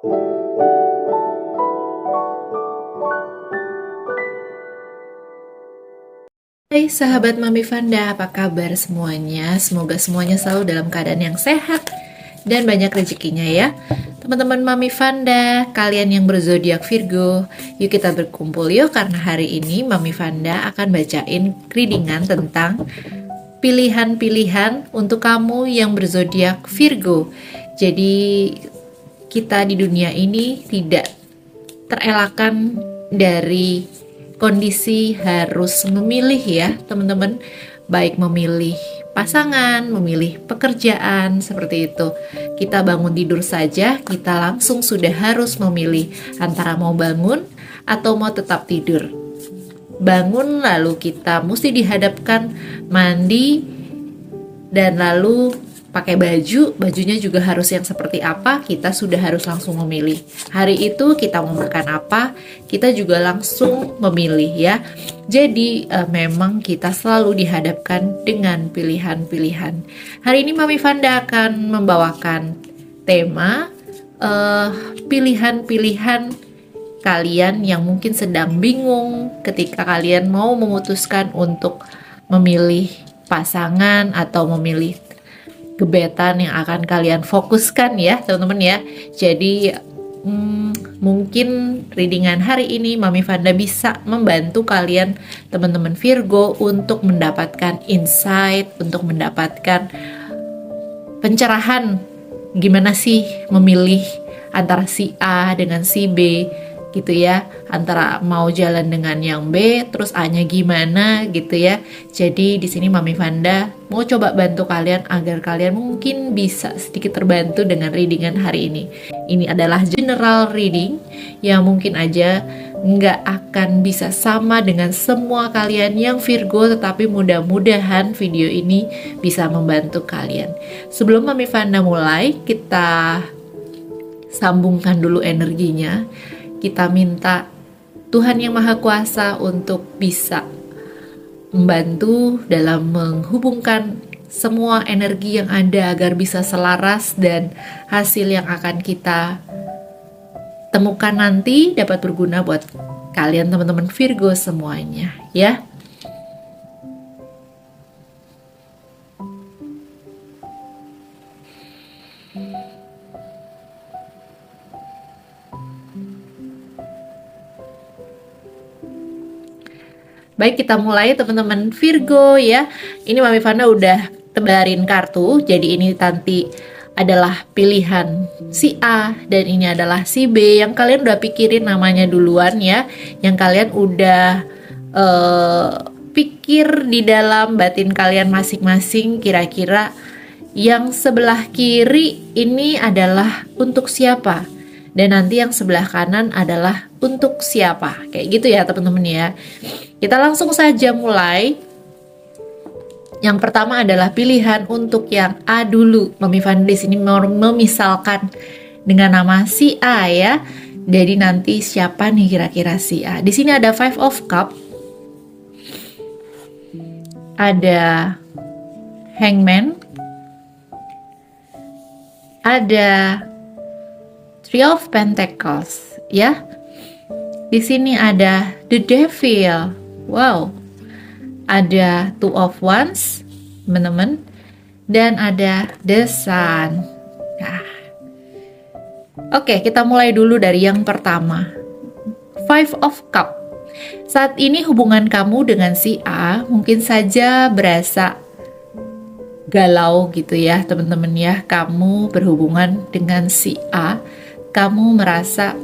Hai sahabat Mami Vanda, apa kabar semuanya? Semoga semuanya selalu dalam keadaan yang sehat dan banyak rezekinya ya. Teman-teman Mami Vanda, kalian yang berzodiak Virgo, yuk kita berkumpul yuk karena hari ini Mami Vanda akan bacain readingan tentang pilihan-pilihan untuk kamu yang berzodiak Virgo. Jadi kita di dunia ini tidak terelakkan dari kondisi harus memilih ya teman-teman, baik memilih pasangan, memilih pekerjaan, seperti itu. Kita bangun tidur saja, kita langsung sudah harus memilih antara mau bangun atau mau tetap tidur. Bangun lalu kita mesti dihadapkan mandi dan lalu pakai bajunya juga harus yang seperti apa, kita sudah harus langsung memilih. Hari itu kita mau makan apa, kita juga langsung memilih ya. Jadi memang kita selalu dihadapkan dengan pilihan-pilihan. Hari ini Mami Vanda akan membawakan tema pilihan-pilihan kalian yang mungkin sedang bingung ketika kalian mau memutuskan untuk memilih pasangan atau memilih gebetan yang akan kalian fokuskan ya teman-teman ya. Jadi mungkin readingan hari ini Mami Vanda bisa membantu kalian teman-teman Virgo untuk mendapatkan insight, untuk mendapatkan pencerahan gimana sih memilih antara si A dengan si B gitu ya, antara mau jalan dengan yang B terus A-nya gimana gitu ya. Jadi di sini Mami Vanda mau coba bantu kalian agar kalian mungkin bisa sedikit terbantu dengan readingan hari ini. Ini adalah general reading yang mungkin aja nggak akan bisa sama dengan semua kalian yang Virgo, tetapi mudah-mudahan video ini bisa membantu kalian. Sebelum Mami Vanda mulai, kita sambungkan dulu energinya. Kita minta Tuhan Yang Maha Kuasa untuk bisa membantu dalam menghubungkan semua energi yang ada agar bisa selaras dan hasil yang akan kita temukan nanti dapat berguna buat kalian teman-teman Virgo semuanya ya. Baik, kita mulai teman-teman Virgo ya. Ini Mami Vanda udah tebarin kartu. Jadi ini nanti adalah pilihan si A dan ini adalah si B. Yang kalian udah pikirin namanya duluan ya. Yang kalian udah pikir di dalam batin kalian masing-masing kira-kira yang sebelah kiri ini adalah untuk siapa. Dan nanti yang sebelah kanan adalah untuk siapa. Kayak gitu ya teman-teman ya. Kita langsung saja mulai. Yang pertama adalah pilihan untuk yang A dulu. Mami Vanda di sini mau memisalkan dengan nama si A ya. Jadi nanti siapa nih kira-kira si A? Di sini ada Five of Cup. Ada Hangman. Ada Three of Pentacles ya. Di sini ada The Devil. Wow. Ada Two of Wands, teman-teman. Dan ada The Sun. Nah. Oke, kita mulai dulu dari yang pertama. Five of Cup. Saat ini hubungan kamu dengan si A mungkin saja berasa galau gitu ya, teman-teman ya. Kamu berhubungan dengan si A, kamu merasa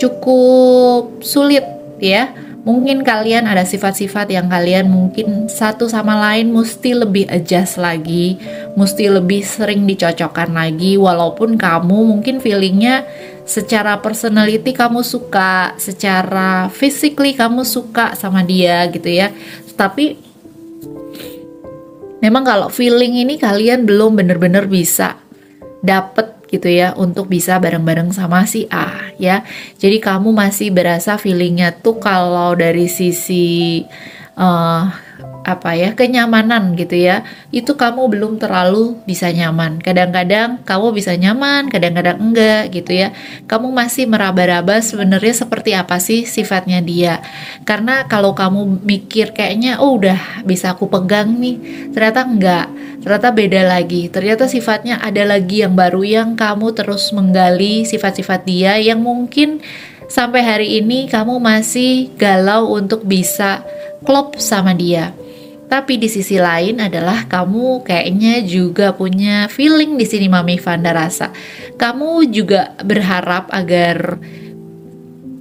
cukup sulit ya. Mungkin kalian ada sifat-sifat yang kalian mungkin satu sama lain mesti lebih adjust lagi, mesti lebih sering dicocokkan lagi. Walaupun kamu mungkin feelingnya secara personality kamu suka, secara physically kamu suka sama dia gitu ya. Tapi memang kalau feeling ini kalian belum bener-bener bisa dapet gitu ya untuk bisa bareng-bareng sama si A ya. Jadi kamu masih berasa feelingnya tuh kalau dari sisi kenyamanan gitu ya, itu kamu belum terlalu bisa nyaman. Kadang-kadang kamu bisa nyaman, kadang-kadang enggak gitu ya. Kamu masih meraba-raba sebenarnya seperti apa sih sifatnya dia. Karena kalau kamu mikir kayaknya udah bisa aku pegang nih, ternyata enggak. Ternyata beda lagi. Ternyata sifatnya ada lagi yang baru yang kamu terus menggali sifat-sifat dia yang mungkin sampai hari ini kamu masih galau untuk bisa klop sama dia. Tapi di sisi lain adalah kamu kayaknya juga punya feeling di sini Mami Vanda rasa. Kamu juga berharap agar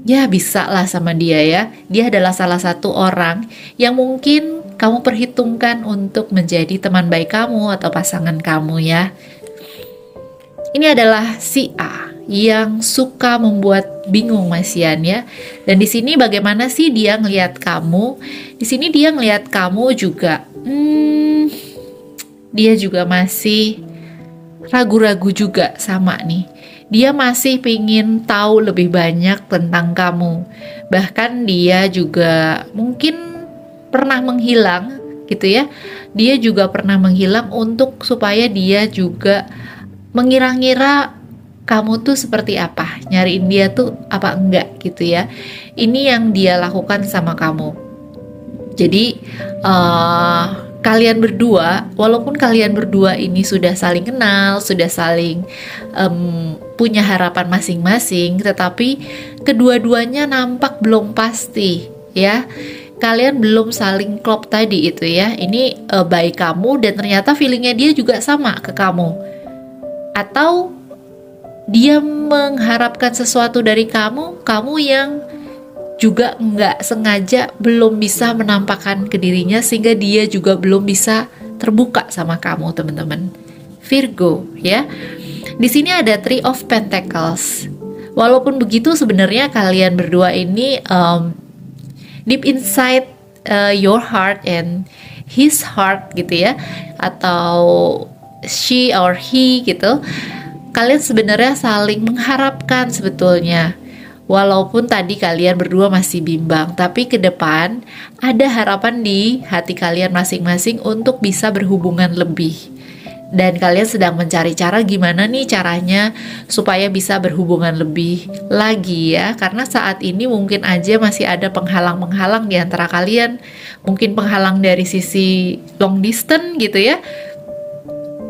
ya bisa lah sama dia ya. Dia adalah salah satu orang yang mungkin kamu perhitungkan untuk menjadi teman baik kamu atau pasangan kamu ya. Ini adalah si A yang suka membuat bingung Mas Yan ya. Dan di sini bagaimana sih dia ngelihat kamu? Di sini dia ngelihat kamu juga, dia juga masih ragu-ragu juga sama nih. Dia masih pingin tahu lebih banyak tentang kamu. Bahkan dia juga mungkin pernah menghilang gitu ya. Dia juga pernah menghilang untuk supaya dia juga mengira-ngira kamu tuh seperti apa, nyariin dia tuh apa enggak gitu ya. Ini yang dia lakukan sama kamu. Jadi kalian berdua, walaupun kalian berdua ini sudah saling kenal, sudah saling punya harapan masing-masing, tetapi kedua-duanya nampak belum pasti ya. Kalian belum saling klop tadi itu ya. Ini baik kamu dan ternyata feelingnya dia juga sama ke kamu. Atau dia mengharapkan sesuatu dari kamu, kamu yang juga nggak sengaja belum bisa menampakkan ke dirinya sehingga dia juga belum bisa terbuka sama kamu teman-teman. Virgo ya. Di sini ada Three of Pentacles. Walaupun begitu sebenarnya kalian berdua ini deep inside your heart and his heart gitu ya, atau she or he gitu. Kalian sebenarnya saling mengharapkan sebetulnya. Walaupun tadi kalian berdua masih bimbang, tapi ke depan ada harapan di hati kalian masing-masing untuk bisa berhubungan lebih. Dan kalian sedang mencari cara gimana nih caranya supaya bisa berhubungan lebih lagi ya. Karena saat ini mungkin aja masih ada penghalang-penghalang di antara kalian. Mungkin penghalang dari sisi long distance gitu ya.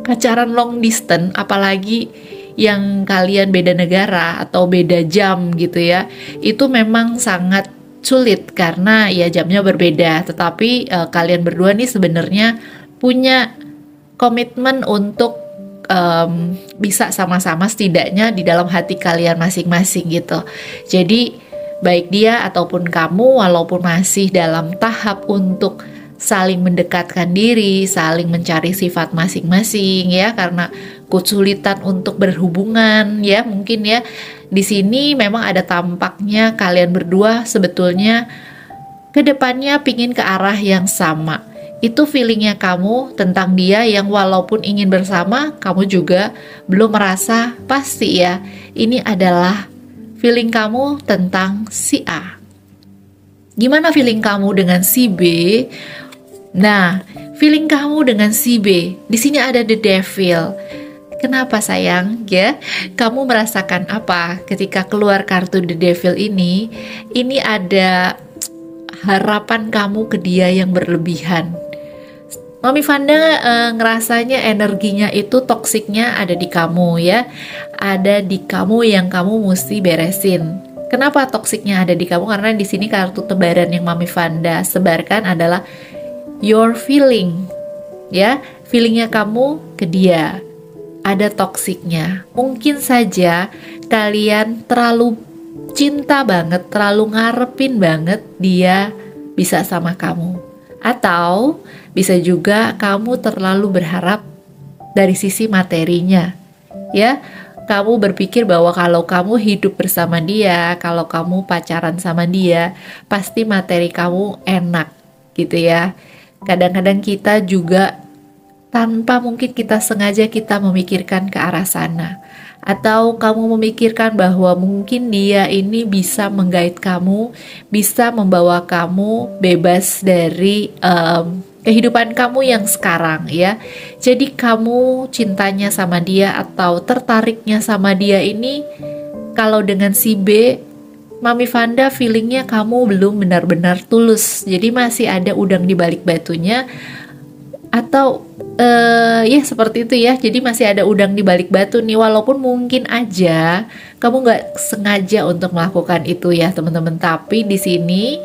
Pacaran long distance, apalagi yang kalian beda negara atau beda jam gitu ya, itu memang sangat sulit karena ya jamnya berbeda. Tetapi kalian berdua nih sebenarnya punya komitmen untuk bisa sama-sama setidaknya di dalam hati kalian masing-masing gitu. Jadi baik dia ataupun kamu walaupun masih dalam tahap untuk saling mendekatkan diri, saling mencari sifat masing-masing ya, karena kesulitan untuk berhubungan ya, mungkin ya. Di sini memang ada tampaknya kalian berdua sebetulnya kedepannya pingin ke arah yang sama. Itu feelingnya kamu tentang dia yang walaupun ingin bersama, kamu juga belum merasa pasti ya. Ini adalah feeling kamu tentang si A. Gimana feeling kamu dengan si B? Nah, feeling kamu dengan si B, di sini ada the devil. Kenapa sayang? Ya, kamu merasakan apa ketika keluar kartu the devil ini? Ini ada harapan kamu ke dia yang berlebihan. Mami Vanda ngerasanya energinya itu toksiknya ada di kamu ya. Ada di kamu yang kamu mesti beresin. Kenapa toksiknya ada di kamu? Karena di sini kartu tebaran yang Mami Vanda sebarkan adalah your feeling, ya, feelingnya kamu ke dia ada toksiknya. Mungkin saja kalian terlalu cinta banget, terlalu ngarepin banget dia bisa sama kamu. Atau bisa juga kamu terlalu berharap dari sisi materinya, ya. Kamu berpikir bahwa kalau kamu hidup bersama dia, kalau kamu pacaran sama dia, pasti materi kamu enak, gitu ya. Kadang-kadang kita juga tanpa mungkin kita sengaja kita memikirkan ke arah sana. Atau kamu memikirkan bahwa mungkin dia ini bisa menggait kamu, bisa membawa kamu bebas dari kehidupan kamu yang sekarang ya. Jadi kamu cintanya sama dia atau tertariknya sama dia ini, kalau dengan si B, Mami Vanda feelingnya kamu belum benar-benar tulus. Jadi masih ada udang di balik batunya, atau ya seperti itu ya. Jadi masih ada udang di balik batu nih, walaupun mungkin aja kamu nggak sengaja untuk melakukan itu ya teman-teman. Tapi di sini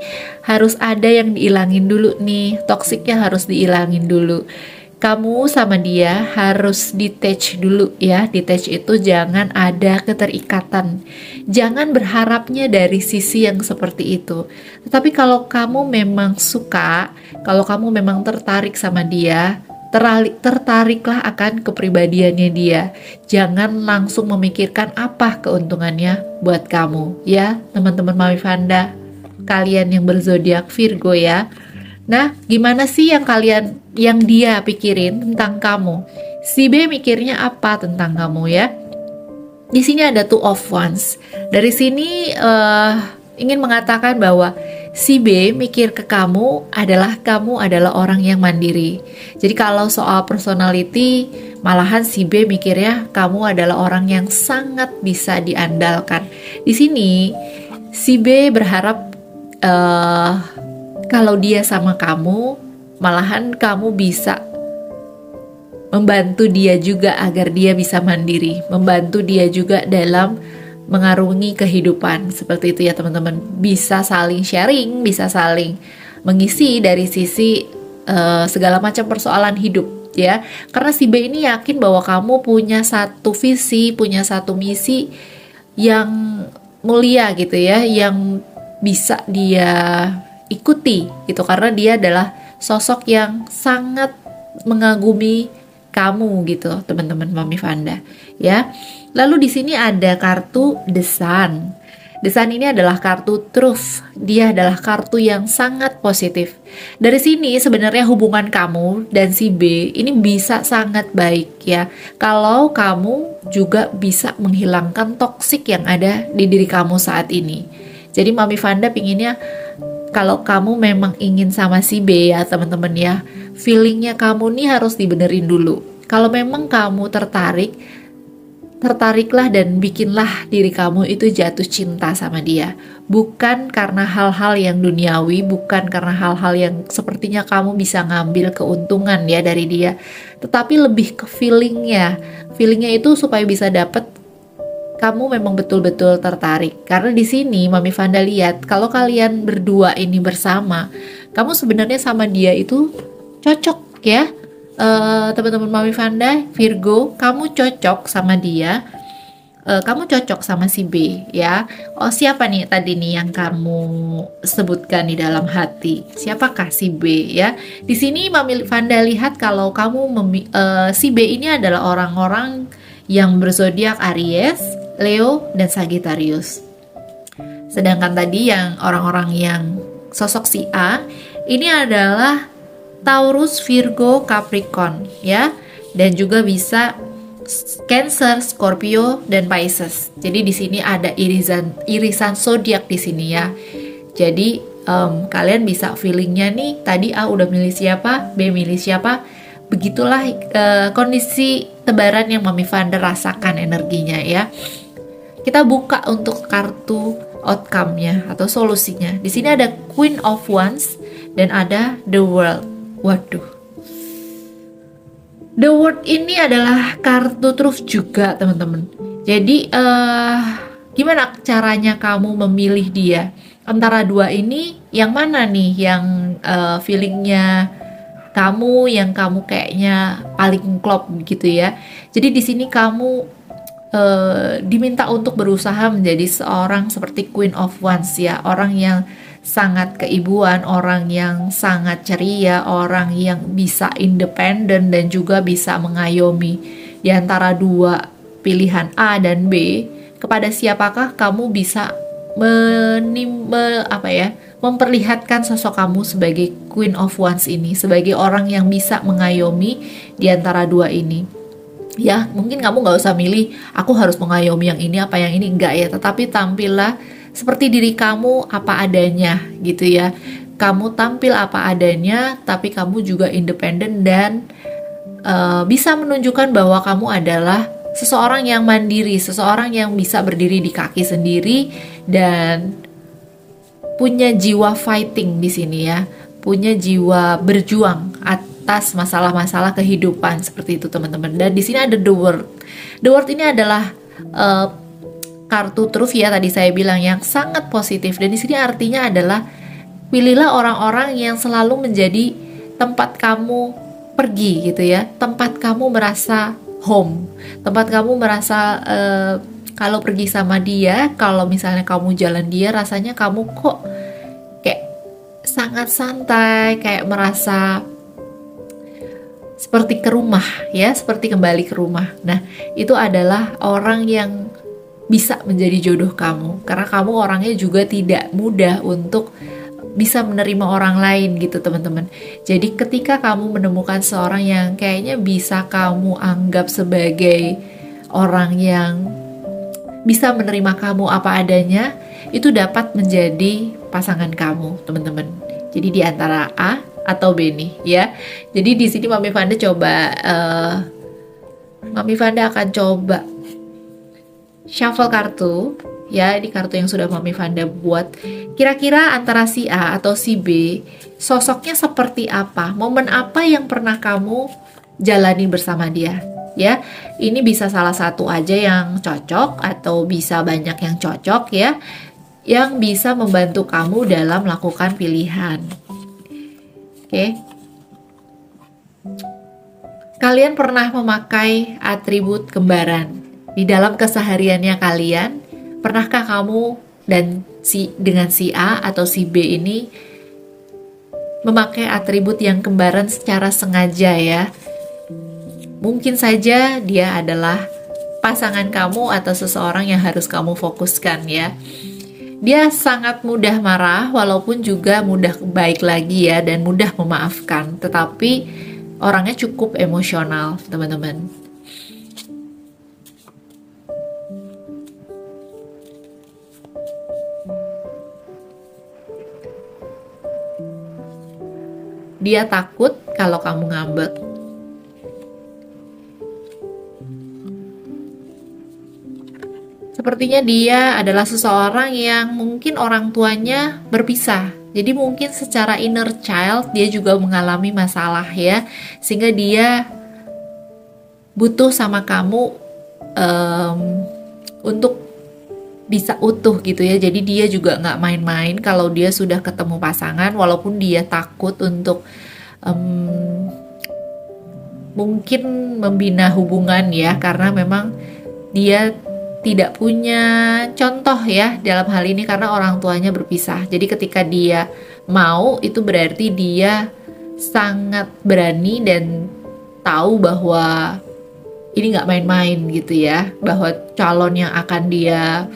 harus ada yang diilangin dulu nih, toksiknya harus diilangin dulu. Kamu sama dia harus detach dulu ya. Detach itu jangan ada keterikatan. Jangan berharapnya dari sisi yang seperti itu. Tetapi kalau kamu memang suka, kalau kamu memang tertarik sama dia, tertariklah akan kepribadiannya dia. Jangan langsung memikirkan apa keuntungannya buat kamu ya, teman-teman Mami Vanda, kalian yang berzodiak Virgo ya. Nah, gimana sih yang dia pikirin tentang kamu? Si B mikirnya apa tentang kamu ya? Di sini ada Two of Wands. Dari sini ingin mengatakan bahwa si B mikir ke kamu adalah orang yang mandiri. Jadi kalau soal personality, malahan si B mikirnya kamu adalah orang yang sangat bisa diandalkan. Di sini si B berharap kalau dia sama kamu, malahan kamu bisa membantu dia juga agar dia bisa mandiri, membantu dia juga dalam mengarungi kehidupan. Seperti itu ya teman-teman, bisa saling sharing, bisa saling mengisi dari sisi segala macam persoalan hidup ya. Karena si B ini yakin bahwa kamu punya satu visi, punya satu misi yang mulia gitu ya, yang bisa dia ikuti gitu, karena dia adalah sosok yang sangat mengagumi kamu gitu teman-teman Mami Vanda ya. Lalu di sini ada kartu The Sun. The Sun ini adalah kartu truth. Dia adalah kartu yang sangat positif. Dari sini sebenarnya hubungan kamu dan si B ini bisa sangat baik ya, kalau kamu juga bisa menghilangkan toksik yang ada di diri kamu saat ini. Jadi Mami Vanda pinginnya kalau kamu memang ingin sama si B ya teman-teman ya, feelingnya kamu nih harus dibenerin dulu. Kalau memang kamu tertariklah dan bikinlah diri kamu itu jatuh cinta sama dia. Bukan karena hal-hal yang duniawi, bukan karena hal-hal yang sepertinya kamu bisa ngambil keuntungan ya dari dia, tetapi lebih ke feelingnya. Feelingnya itu supaya bisa dapet kamu memang betul-betul tertarik. Karena di sini Mami Vanda lihat kalau kalian berdua ini bersama, kamu sebenarnya sama dia itu cocok ya. Teman-teman Mami Vanda, Virgo, kamu cocok sama dia. Kamu cocok sama si B ya. Oh, siapa nih tadi nih yang kamu sebutkan di dalam hati? Siapakah si B ya? Di sini Mami Vanda lihat kalau kamu si B ini adalah orang-orang yang berzodiak Aries, Leo, dan Sagittarius. Sedangkan tadi yang orang-orang yang sosok si A ini adalah Taurus, Virgo, Capricorn ya, dan juga bisa Cancer, Scorpio, dan Pisces. Jadi di sini ada irisan zodiak di sini ya. Jadi kalian bisa feelingnya nih, tadi A udah milih siapa, B milih siapa. Begitulah kondisi tebaran yang Mami Vanda rasakan energinya ya. Kita buka untuk kartu outcome-nya atau solusinya. Di sini ada Queen of Wands dan ada The World. Waduh. The World ini adalah kartu truth juga, teman-teman. Jadi gimana caranya kamu memilih dia? Antara dua ini yang mana nih yang feelingnya kamu, yang kamu kayaknya paling klop gitu ya. Jadi di sini kamu diminta untuk berusaha menjadi seorang seperti Queen of Wands ya, orang yang sangat keibuan, orang yang sangat ceria, orang yang bisa independen dan juga bisa mengayomi. Di antara dua pilihan A dan B, kepada siapakah kamu bisa memperlihatkan sosok kamu sebagai Queen of Wands ini, sebagai orang yang bisa mengayomi di antara dua ini. Ya, mungkin kamu gak usah milih, aku harus mengayomi yang ini apa yang ini, enggak ya. Tetapi tampillah seperti diri kamu apa adanya gitu ya. kamu tampil apa adanya, tapi kamu juga independen dan bisa menunjukkan bahwa kamu adalah seseorang yang mandiri, seseorang yang bisa berdiri di kaki sendiri dan punya jiwa fighting di sini ya, punya jiwa berjuang atas masalah-masalah kehidupan seperti itu teman-teman. Dan di sini ada the world. The world ini adalah kartu truf ya, tadi saya bilang, yang sangat positif, dan di sini artinya adalah pilihlah orang-orang yang selalu menjadi tempat kamu pergi gitu ya, tempat kamu merasa home, tempat kamu merasa kalau pergi sama dia, kalau misalnya kamu jalan dia, rasanya kamu kok kayak sangat santai, kayak merasa seperti ke rumah ya, seperti kembali ke rumah. Nah, itu adalah orang yang bisa menjadi jodoh kamu, karena kamu orangnya juga tidak mudah untuk bisa menerima orang lain gitu teman-teman. Jadi ketika kamu menemukan seorang yang kayaknya bisa kamu anggap sebagai orang yang bisa menerima kamu apa adanya, itu dapat menjadi pasangan kamu teman-teman. Jadi di antara A atau B nih ya. Jadi di sini Mami Fanda akan coba shuffle kartu ya, di kartu yang sudah Mami Fanda buat. Kira-kira antara si A atau si B, sosoknya seperti apa? Momen apa yang pernah kamu jalani bersama dia? Ya, ini bisa salah satu aja yang cocok atau bisa banyak yang cocok ya, yang bisa membantu kamu dalam melakukan pilihan. Oke. Kalian pernah memakai atribut kembaran di dalam kesehariannya kalian? Pernahkah kamu dengan si A atau si B ini memakai atribut yang kembaran secara sengaja ya? Mungkin saja dia adalah pasangan kamu atau seseorang yang harus kamu fokuskan ya. Dia sangat mudah marah, walaupun juga mudah baik lagi ya, dan mudah memaafkan. Tetapi orangnya cukup emosional teman-teman. Dia takut kalau kamu ngambek. Sepertinya dia adalah seseorang yang mungkin orang tuanya berpisah. Jadi mungkin secara inner child dia juga mengalami masalah ya. Sehingga dia butuh sama kamu untuk bisa utuh gitu ya. Jadi dia juga nggak main-main kalau dia sudah ketemu pasangan. Walaupun dia takut untuk mungkin membina hubungan ya. Karena memang dia tidak punya contoh ya dalam hal ini, karena orang tuanya berpisah. Jadi ketika dia mau, itu berarti dia sangat berani dan tahu bahwa ini nggak main-main gitu ya, bahwa calon yang akan dia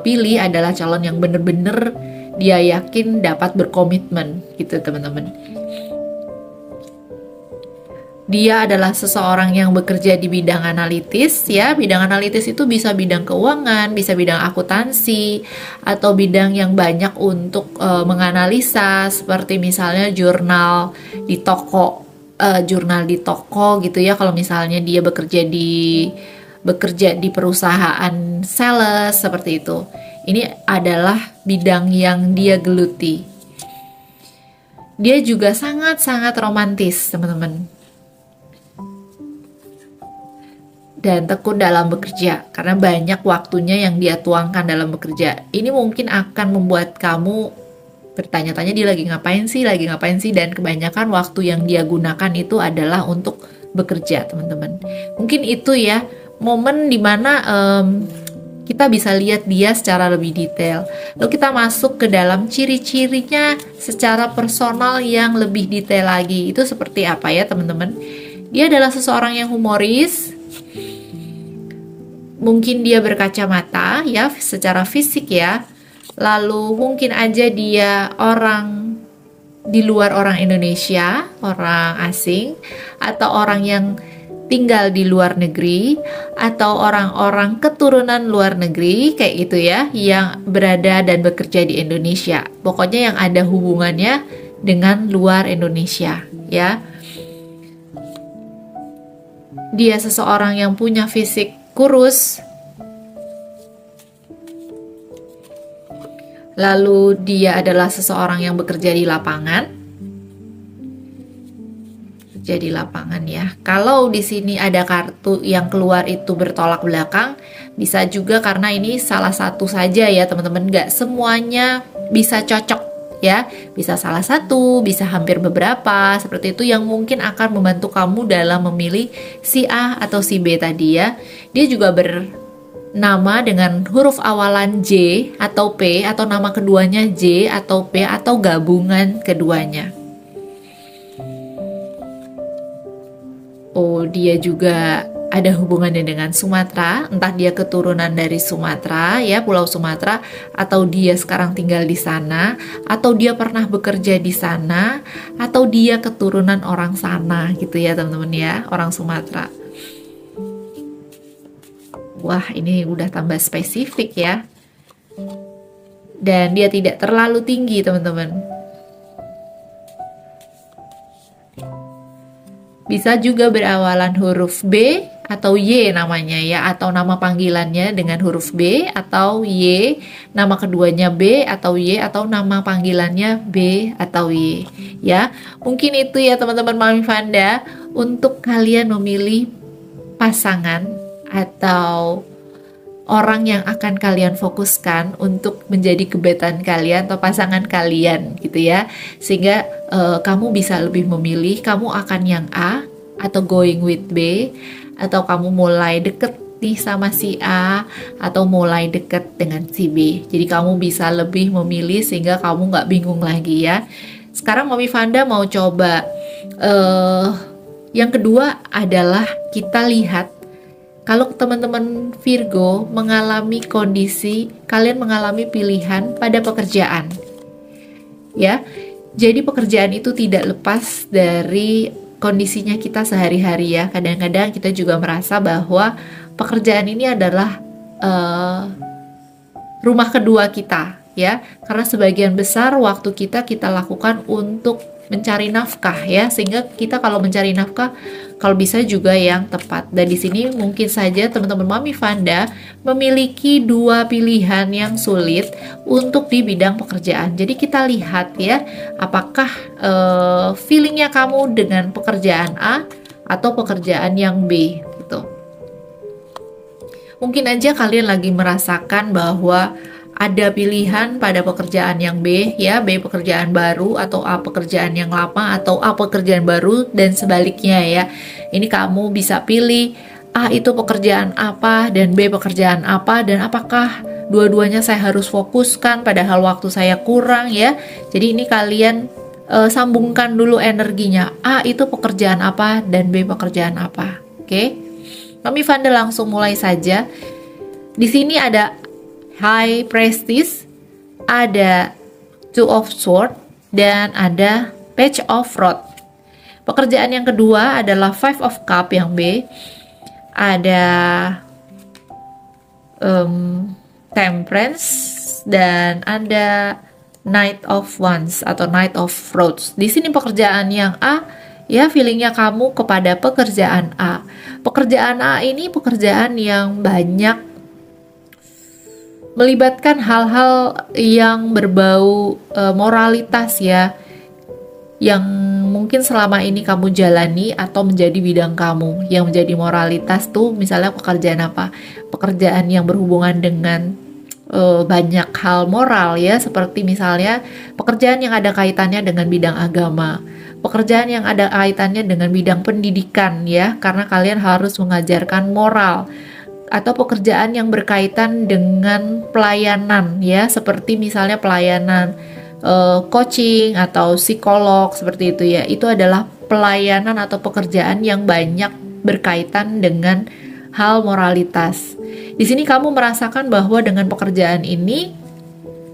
pilih adalah calon yang bener-bener dia yakin dapat berkomitmen gitu teman-teman. Dia adalah seseorang yang bekerja di bidang analitis ya. Bidang analitis itu bisa bidang keuangan, bisa bidang akuntansi, atau bidang yang banyak untuk menganalisa, seperti misalnya jurnal di toko gitu ya. Kalau misalnya dia bekerja di perusahaan sales seperti itu. Ini adalah bidang yang dia geluti. Dia juga sangat-sangat romantis, teman-teman. Dan tekun dalam bekerja, karena banyak waktunya yang dia tuangkan dalam bekerja. Ini mungkin akan membuat kamu bertanya-tanya, dia lagi ngapain sih, dan kebanyakan waktu yang dia gunakan itu adalah untuk bekerja, teman-teman. Mungkin itu ya momen dimana kita bisa lihat dia secara lebih detail. Lalu kita masuk ke dalam ciri-cirinya secara personal yang lebih detail lagi. Itu seperti apa ya teman-teman? Dia adalah seseorang yang humoris. Mungkin dia berkacamata ya secara fisik ya. Lalu mungkin aja dia orang di luar orang Indonesia, orang asing, atau orang yang tinggal di luar negeri atau orang-orang keturunan luar negeri kayak gitu ya, yang berada dan bekerja di Indonesia. Pokoknya yang ada hubungannya dengan luar Indonesia ya. Dia seseorang yang punya fisik kurus, lalu dia adalah seseorang yang bekerja di lapangan. Jadi lapangan ya. Kalau di sini ada kartu yang keluar itu bertolak belakang, bisa juga karena ini salah satu saja ya teman-teman, nggak semuanya bisa cocok ya. Bisa salah satu, bisa hampir beberapa, seperti itu yang mungkin akan membantu kamu dalam memilih si A atau si B tadi ya. Dia juga nama dengan huruf awalan J atau P, atau nama keduanya J atau P, atau gabungan keduanya. Oh, dia juga ada hubungannya dengan Sumatera, entah dia keturunan dari Sumatera ya, Pulau Sumatera, atau dia sekarang tinggal di sana, atau dia pernah bekerja di sana, atau dia keturunan orang sana gitu ya teman-teman ya, orang Sumatera. Wah, ini udah tambah spesifik ya. Dan dia tidak terlalu tinggi, teman-teman. Bisa juga berawalan huruf B atau Y namanya ya, atau nama panggilannya dengan huruf B atau Y, nama keduanya B atau Y, atau nama panggilannya B atau Y ya. Mungkin itu ya teman-teman Mami Fanda untuk kalian memilih pasangan atau orang yang akan kalian fokuskan untuk menjadi gebetan kalian atau pasangan kalian gitu ya, sehingga kamu bisa lebih memilih kamu akan yang A atau going with B, atau kamu mulai deket nih sama si A atau mulai deket dengan si B. Jadi kamu bisa lebih memilih sehingga kamu nggak bingung lagi ya. Sekarang Mami Fanda mau coba yang kedua adalah kita lihat kalau teman-teman Virgo mengalami kondisi, kalian mengalami pilihan pada pekerjaan. Ya. Jadi pekerjaan itu tidak lepas dari kondisinya kita sehari-hari ya. Kadang-kadang kita juga merasa bahwa pekerjaan ini adalah rumah kedua kita ya. Karena sebagian besar waktu kita lakukan untuk mencari nafkah ya, sehingga kita kalau mencari nafkah kalau bisa juga yang tepat. Dan di sini mungkin saja teman-teman Mami Fanda memiliki dua pilihan yang sulit untuk di bidang pekerjaan. Jadi kita lihat ya, apakah feelingnya kamu dengan pekerjaan A atau pekerjaan yang B gitu. Mungkin aja kalian lagi merasakan bahwa ada pilihan pada pekerjaan yang B ya, B pekerjaan baru, atau A pekerjaan yang lama, atau A pekerjaan baru, dan sebaliknya ya. Ini kamu bisa pilih A itu pekerjaan apa dan B pekerjaan apa, dan apakah dua-duanya saya harus fokuskan padahal waktu saya kurang ya. Jadi ini kalian sambungkan dulu energinya, A itu pekerjaan apa dan B pekerjaan apa. Oke. Mami Fanda langsung mulai saja. Di sini ada High Priestess, ada Two of Swords, dan ada Page of Rods. Pekerjaan yang kedua adalah Five of Cups yang B, ada Temperance, dan ada Knight of Wands atau Knight of Rods. Di sini pekerjaan yang A, ya feelingnya kamu kepada pekerjaan A. Pekerjaan A ini pekerjaan yang banyak melibatkan hal-hal yang berbau moralitas ya, yang mungkin selama ini kamu jalani atau menjadi bidang kamu. Yang menjadi moralitas tuh misalnya pekerjaan apa? Pekerjaan yang berhubungan dengan banyak hal moral ya, seperti misalnya pekerjaan yang ada kaitannya dengan bidang agama, pekerjaan yang ada kaitannya dengan bidang pendidikan ya, karena kalian harus mengajarkan moral, atau pekerjaan yang berkaitan dengan pelayanan ya, seperti misalnya pelayanan coaching atau psikolog seperti itu ya. Itu adalah pelayanan atau pekerjaan yang banyak berkaitan dengan hal moralitas. Di sini kamu merasakan bahwa dengan pekerjaan ini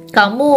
kamu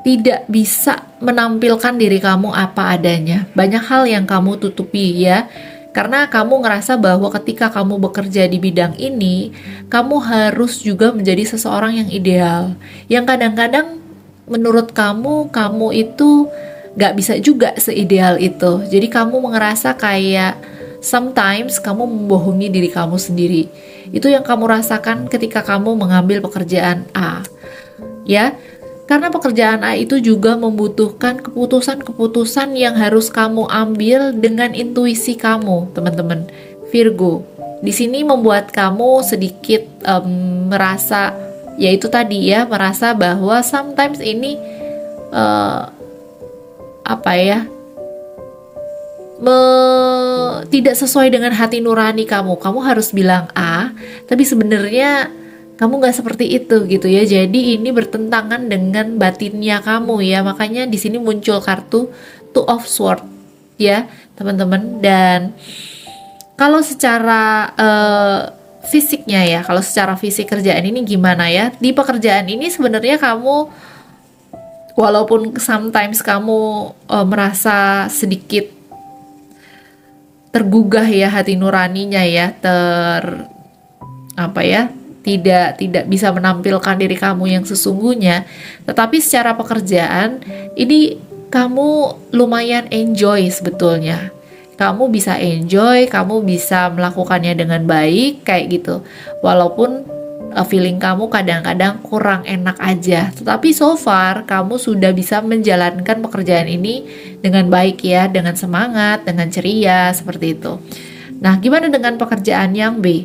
tidak bisa menampilkan diri kamu apa adanya. Banyak hal yang kamu tutupi ya. Karena kamu ngerasa bahwa ketika kamu bekerja di bidang ini, kamu harus juga menjadi seseorang yang ideal. Yang kadang-kadang menurut kamu, kamu itu gak bisa juga seideal itu. Jadi kamu ngerasa kayak sometimes kamu membohongi diri kamu sendiri. Itu yang kamu rasakan ketika kamu mengambil pekerjaan A. Ya, karena pekerjaan A itu juga membutuhkan keputusan-keputusan yang harus kamu ambil dengan intuisi kamu, teman-teman. Virgo, di sini membuat kamu sedikit merasa, yaitu tadi ya, merasa bahwa sometimes ini tidak sesuai dengan hati nurani kamu. Kamu harus bilang A, tapi sebenarnya kamu nggak seperti itu gitu ya. Jadi ini bertentangan dengan batinnya kamu ya. Makanya di sini muncul kartu Two of Swords ya, teman-teman. Dan kalau secara fisiknya ya, kalau secara fisik kerjaan ini gimana ya? Di pekerjaan ini sebenarnya kamu, walaupun sometimes kamu merasa sedikit tergugah ya hati nuraninya ya, tidak bisa menampilkan diri kamu yang sesungguhnya, tetapi secara pekerjaan ini kamu lumayan enjoy sebetulnya. Kamu bisa enjoy, kamu bisa melakukannya dengan baik kayak gitu. Walaupun feeling kamu kadang-kadang kurang enak aja, tetapi so far kamu sudah bisa menjalankan pekerjaan ini dengan baik ya, dengan semangat, dengan ceria seperti itu. Nah, gimana dengan pekerjaan yang B?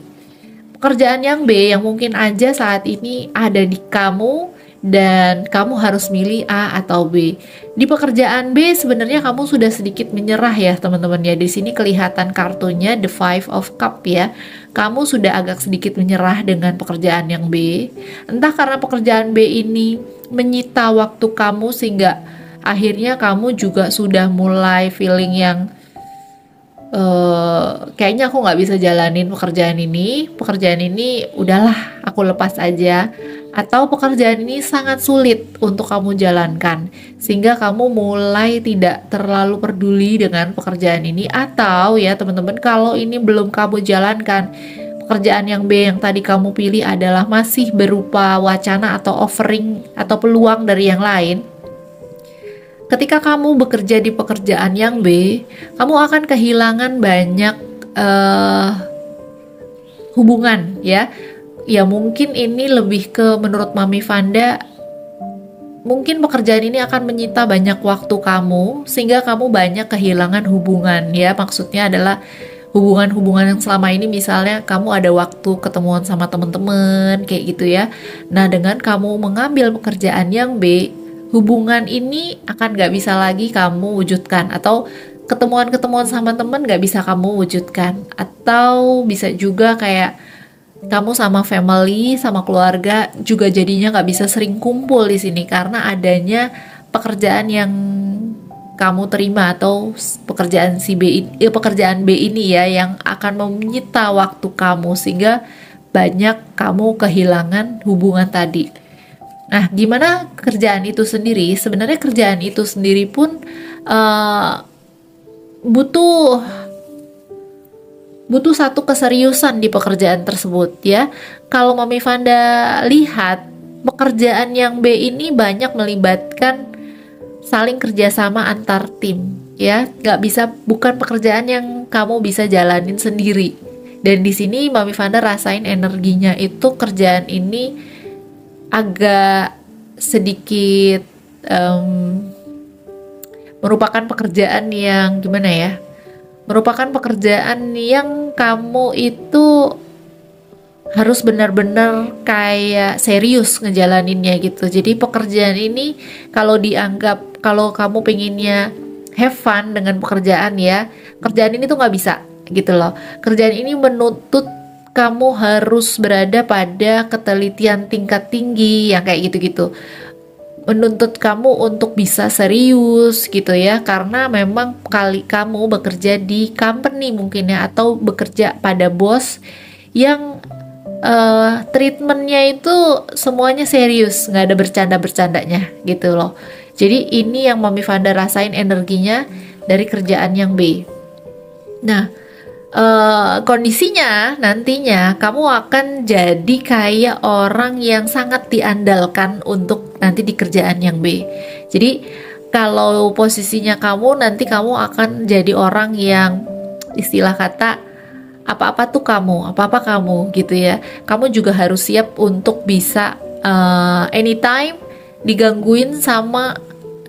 Pekerjaan yang B yang mungkin aja saat ini ada di kamu dan kamu harus milih A atau B. Di pekerjaan B sebenarnya kamu sudah sedikit menyerah ya teman-teman ya. Di sini kelihatan kartunya The Five of Cup ya. Kamu sudah agak sedikit menyerah dengan pekerjaan yang B. Entah karena pekerjaan B ini menyita waktu kamu sehingga akhirnya kamu juga sudah mulai feeling yang kayaknya aku nggak bisa jalanin pekerjaan ini udahlah aku lepas aja, atau pekerjaan ini sangat sulit untuk kamu jalankan sehingga kamu mulai tidak terlalu peduli dengan pekerjaan ini. Atau ya teman-teman, kalau ini belum kamu jalankan, pekerjaan yang B yang tadi kamu pilih adalah masih berupa wacana atau offering atau peluang dari yang lain. Ketika kamu bekerja di pekerjaan yang B, kamu akan kehilangan banyak hubungan ya. Ya mungkin ini lebih ke menurut Mami Vanda, mungkin pekerjaan ini akan menyita banyak waktu kamu sehingga kamu banyak kehilangan hubungan ya. Maksudnya adalah hubungan-hubungan yang selama ini, misalnya kamu ada waktu ketemuan sama teman-teman kayak gitu ya. Nah, dengan kamu mengambil pekerjaan yang B, hubungan ini akan gak bisa lagi kamu wujudkan, atau ketemuan-ketemuan sama temen gak bisa kamu wujudkan, atau bisa juga kayak kamu sama family, sama keluarga juga jadinya gak bisa sering kumpul di sini karena adanya pekerjaan yang kamu terima, atau pekerjaan pekerjaan B ini ya, yang akan menyita waktu kamu sehingga banyak kamu kehilangan hubungan tadi. Nah, gimana kerjaan itu sendiri? Sebenarnya kerjaan itu sendiri pun butuh satu keseriusan di pekerjaan tersebut ya. Kalau Mami Vanda lihat, pekerjaan yang B ini banyak melibatkan saling kerjasama antar tim ya. Bukan pekerjaan yang kamu bisa jalanin sendiri. Dan di sini Mami Vanda rasain energinya itu, kerjaan ini agak sedikit merupakan pekerjaan yang gimana ya, merupakan pekerjaan yang kamu itu harus benar-benar kayak serius ngejalaninnya gitu. Jadi pekerjaan ini kalau kamu pengennya have fun dengan pekerjaan ya, kerjaan ini tuh nggak bisa gitu loh. Kerjaan ini menuntut kamu harus berada pada ketelitian tingkat tinggi yang kayak gitu-gitu. Menuntut kamu untuk bisa serius gitu ya, karena memang kamu bekerja di company mungkin ya, atau bekerja pada bos yang treatmentnya itu semuanya serius, nggak ada bercanda-bercandanya gitu loh. Jadi ini yang Mami Vanda rasain energinya dari kerjaan yang B. Nah, kondisinya nantinya kamu akan jadi kayak orang yang sangat diandalkan untuk nanti di kerjaan yang B. Jadi kalau posisinya kamu, nanti kamu akan jadi orang yang istilah kata apa-apa tuh kamu, apa-apa kamu gitu ya. Kamu juga harus siap untuk bisa anytime digangguin sama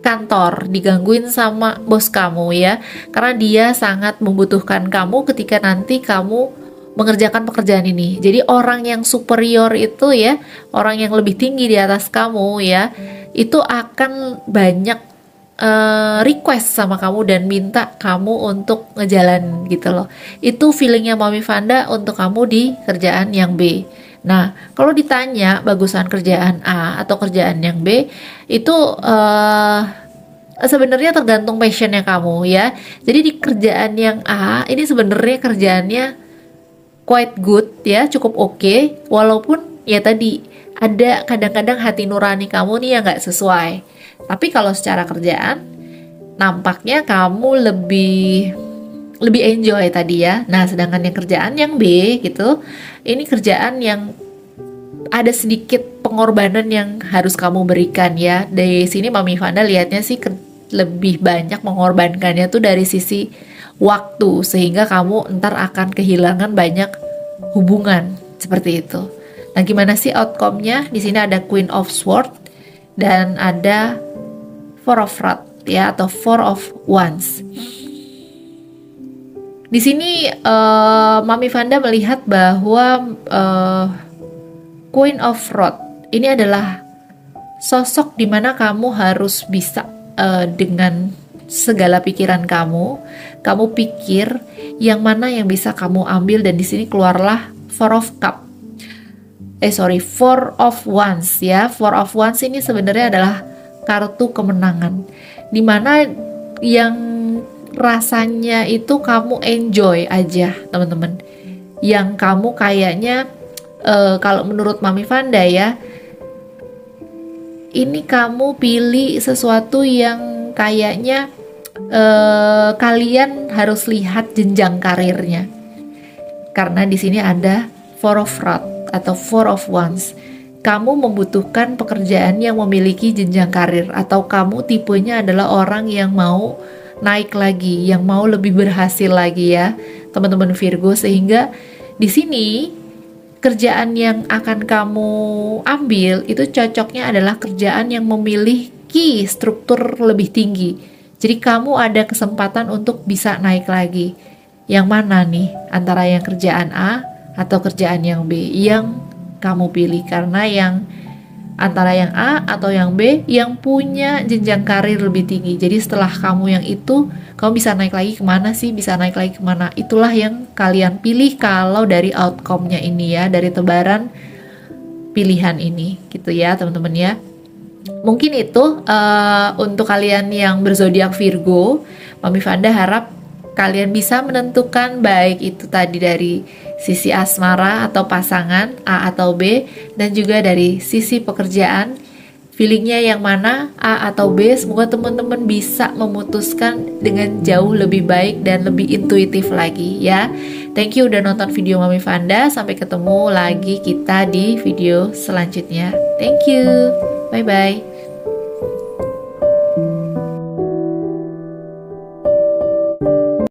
kantor, digangguin sama bos kamu ya. Karena dia sangat membutuhkan kamu ketika nanti kamu mengerjakan pekerjaan ini. Jadi orang yang superior itu ya, orang yang lebih tinggi di atas kamu ya, itu akan banyak request sama kamu dan minta kamu untuk ngejalan gitu loh. Itu feelingnya Mami Vanda untuk kamu di kerjaan yang B. Nah, kalau ditanya bagusan kerjaan A atau kerjaan yang B, itu sebenarnya tergantung passionnya kamu ya. Jadi di kerjaan yang A ini sebenarnya kerjaannya quite good ya, cukup oke, walaupun ya tadi ada kadang-kadang hati nurani kamu nih yang nggak sesuai. Tapi kalau secara kerjaan, nampaknya kamu lebih enjoy tadi ya. Nah, sedangkan yang kerjaan yang B gitu, ini kerjaan yang ada sedikit pengorbanan yang harus kamu berikan ya. Dari sini Mami Vanda lihatnya sih lebih banyak mengorbankannya tuh dari sisi waktu, sehingga kamu ntar akan kehilangan banyak hubungan seperti itu. Nah, gimana sih outcome-nya? Di sini ada Queen of Swords dan ada Four of Rods ya, atau Four of Wands. Di sini Mami Vanda melihat bahwa Queen of Rods ini adalah sosok dimana kamu harus bisa dengan segala pikiran kamu pikir yang mana yang bisa kamu ambil, dan di sini keluarlah Four of Wands ya. Four of Wands ini sebenarnya adalah kartu kemenangan, dimana yang rasanya itu kamu enjoy aja teman-teman, yang kamu kayaknya kalau menurut Mami Vanda ya, ini kamu pilih sesuatu yang kayaknya kalian harus lihat jenjang karirnya, karena di sini ada Four of Rods atau Four of Wands. Kamu membutuhkan pekerjaan yang memiliki jenjang karir, atau kamu tipenya adalah orang yang mau naik lagi, yang mau lebih berhasil lagi ya teman-teman Virgo. Sehingga di sini kerjaan yang akan kamu ambil itu cocoknya adalah kerjaan yang memiliki struktur lebih tinggi. Jadi kamu ada kesempatan untuk bisa naik lagi. Yang mana nih antara yang kerjaan A atau kerjaan yang B yang kamu pilih? Karena yang antara yang A atau yang B yang punya jenjang karir lebih tinggi. Jadi setelah kamu yang itu, kamu bisa naik lagi kemana sih? Bisa naik lagi kemana? Itulah yang kalian pilih kalau dari outcome-nya ini ya, dari tebaran pilihan ini gitu ya teman-teman ya. Mungkin itu untuk kalian yang berzodiak Virgo, Mami Vanda harap kalian bisa menentukan baik itu tadi dari sisi asmara atau pasangan A atau B, dan juga dari sisi pekerjaan, feelingnya yang mana A atau B. Semoga teman-teman bisa memutuskan dengan jauh lebih baik dan lebih intuitif lagi ya. Thank you udah nonton video Mami Vanda. Sampai ketemu lagi kita di video selanjutnya. Thank you, bye bye.